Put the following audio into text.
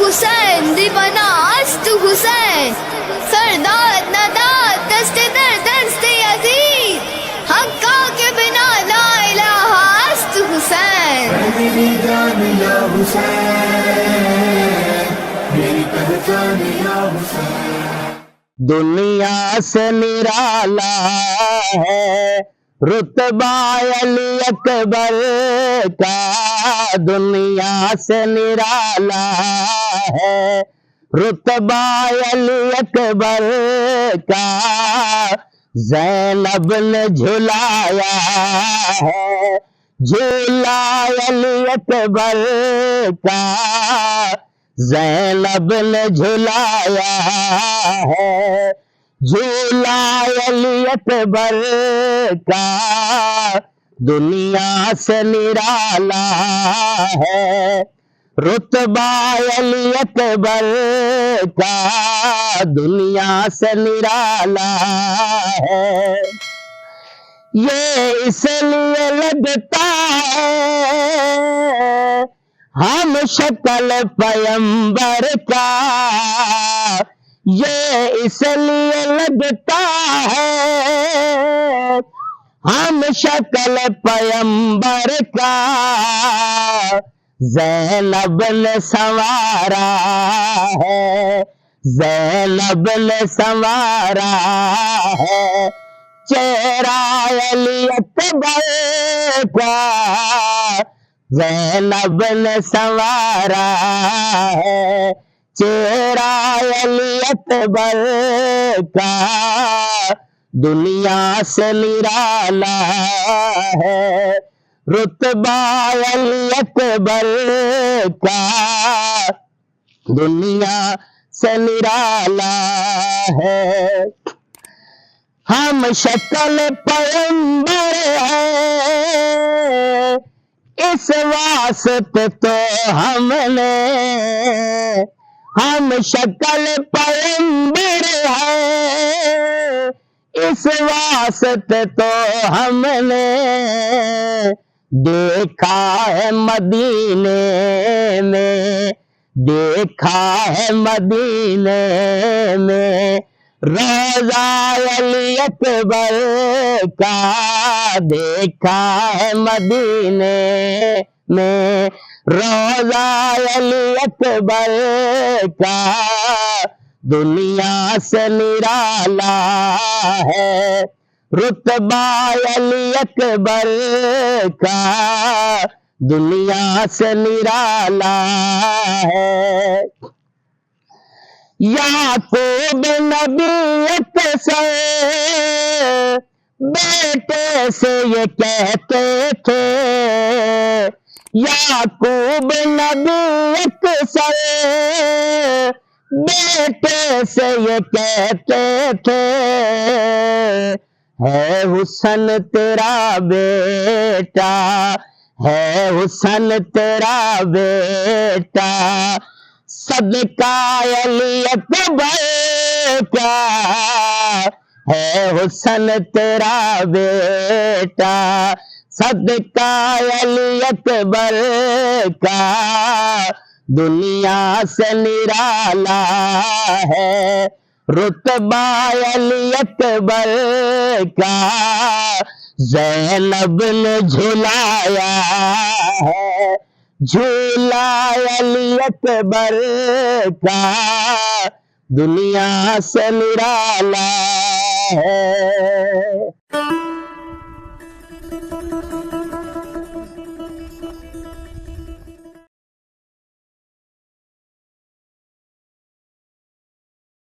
हुसैन दीवाना अस्त हुसैन सरदार नदार दस्ते दर दस्ते यजीद हक्का के बिना ला इलाहा अस्त हुसैन। मेरी जान या हुसैन, मेरी पहचान या हुसैन। दुनिया से निराला है रुतबा अली अकबर का, दुनिया से निराला है रुतबा अली अकबर का। ज़ैनब ने झुलाया है झूला अली अकबर का, ज़ैनब ने झुलाया है झूला अली अकबर का। दुनिया से निराला है रुतबा अली अकबर का, दुनिया से निराला है। ये इसलिए लगता है हम शक्ल पैगंबर का, ये इसलिए लगता है हम शक्ल पैगंबर का। ज़ैनब ने संवारा है ज़ैनब ने संवारा है चेहरा अली अकबर का। ज़ैनब ने संवारा है चेहरा अली अकबर का, दुनिया से निराला है रुतबा अली अकबर का, दुनिया से निराला है। हम शक्ल पैगंबर है इस वास्ते तो हमने, हम शक्ल पैगंबर है इस वास्ते तो हमने देखा है मदीने में, देखा है मदीने में रोज़ा अली अकबर का। देखा है मदीने में रोज़ा अली अकबर का, दुनिया से निराला है रुतबा अली अकबर का, दुनिया से निराला है। याकूब नबी से बेटे से ये कहते थे, याकूब नबी से बेटे से ये कहते थे, है हुसन तेरा बेटा, है हुसन तेरा बेटा, सदका अली अकबर का। है हुसन तेरा बेटा, सदका अली अकबर का, दुनिया से निराला है रुतबा अली अकबर का। ज़ैनब ने झुलाया है झूला अली अकबर का, दुनिया से निराला है।